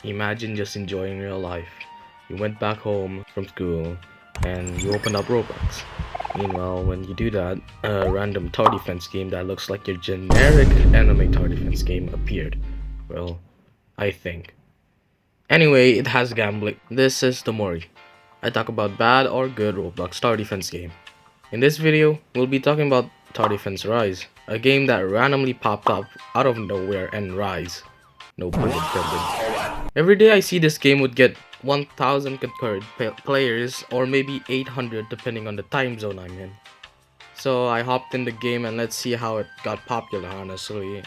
Imagine just enjoying real life. You went back home from school and you opened up Roblox. Meanwhile, when you do that, a random tower defense game that looks like your generic anime tower defense game appeared. Well, I think. Anyway, it has gambling. This is the Mori. I talk about bad or good Roblox tower defense game. In this video, we'll be talking about Tower Defense Rise, a game that randomly popped up out of nowhere and rise. No pun intended. Every day I see this game would get 1000 concurrent players or maybe 800 depending on the time zone I'm in. So I hopped in the game and let's see how it got popular, honestly.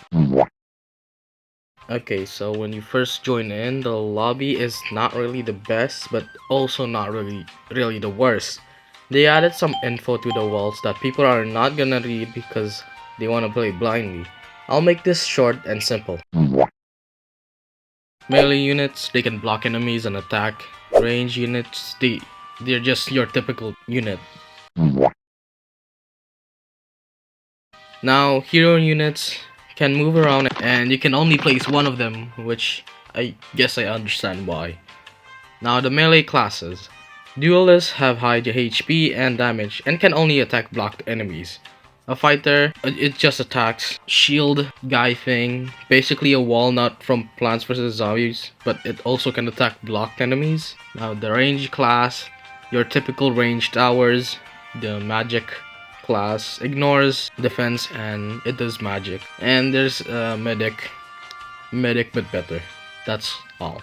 Okay, so when you first join in, the lobby is not really the best, but also not really the worst. They added some info to the walls that people are not gonna read because they wanna play blindly. I'll make this short and simple. Melee units, they can block enemies and attack. Range units, they're just your typical unit. Now, hero units can move around and you can only place one of them, which I guess I understand why. Now, the melee classes. Duelists have high HP and damage and can only attack blocked enemies. A fighter, it just attacks shield guy thing, basically a walnut from Plants vs Zombies, but it also can attack blocked enemies. Now the range class, your typical range towers. The magic class ignores defense and it does magic. And there's a medic but better. That's all.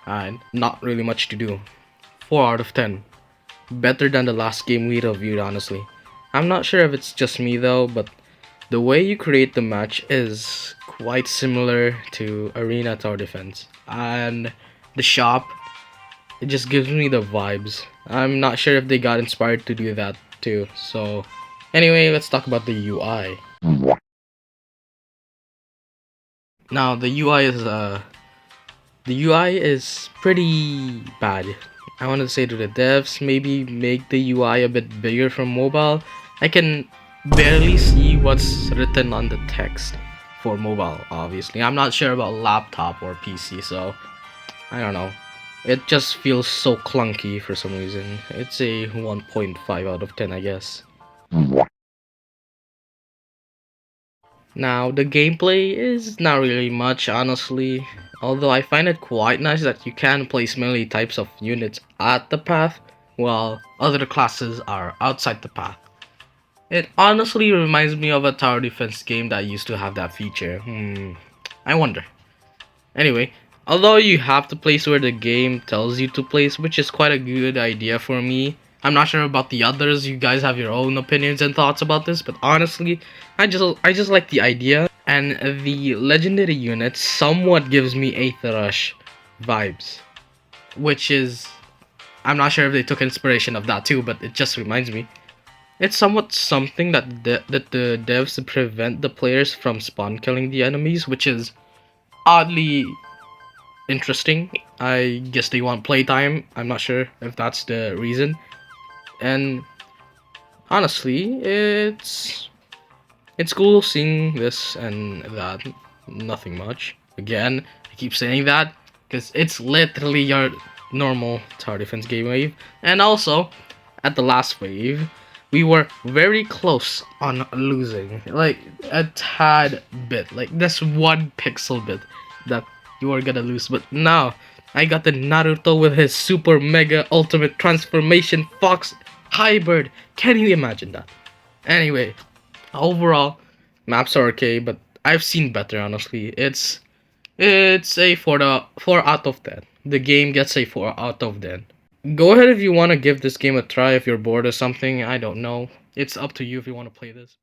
And not really much to do. 4 out of 10. Better than the last game we reviewed, honestly. I'm not sure if it's just me though, but the way you create the match is quite similar to Arena Tower Defense. And the shop, it just gives me the vibes. I'm not sure if they got inspired to do that too. So anyway, let's talk about the UI. Now the UI is pretty bad. I want to say to the devs, maybe make the UI a bit bigger from mobile. I can barely see what's written on the text for mobile, obviously. I'm not sure about laptop or PC, so I don't know. It just feels so clunky for some reason. It's a 1.5 out of 10, I guess. Now, the gameplay is not really much, honestly. Although I find it quite nice that you can place melee types of units at the path, while other classes are outside the path. It honestly reminds me of a tower defense game that used to have that feature. I wonder. Anyway, although you have to place where the game tells you to place, which is quite a good idea for me. I'm not sure about the others. You guys have your own opinions and thoughts about this, but honestly, I just like the idea. And the legendary unit somewhat gives me Aether Rush vibes, which is, I'm not sure if they took inspiration of that too, but it just reminds me. It's somewhat something that the devs prevent the players from spawn killing the enemies, which is oddly interesting. I guess they want playtime. I'm not sure if that's the reason. And honestly, it's cool seeing this and that. Nothing much. Again, I keep saying that because it's literally your normal tower defense game wave. And also, at the last wave, we were very close on losing. Like a tad bit. Like this 1 pixel bit that you are gonna lose. But now, I got the Naruto with his super mega ultimate transformation fox hybrid. Can you imagine that? Anyway, overall, maps are okay, but I've seen better, honestly. It's a 4 out of 10. The game gets a 4 out of 10. Go ahead if you want to give this game a try if you're bored or something. I don't know. It's up to you if you want to play this.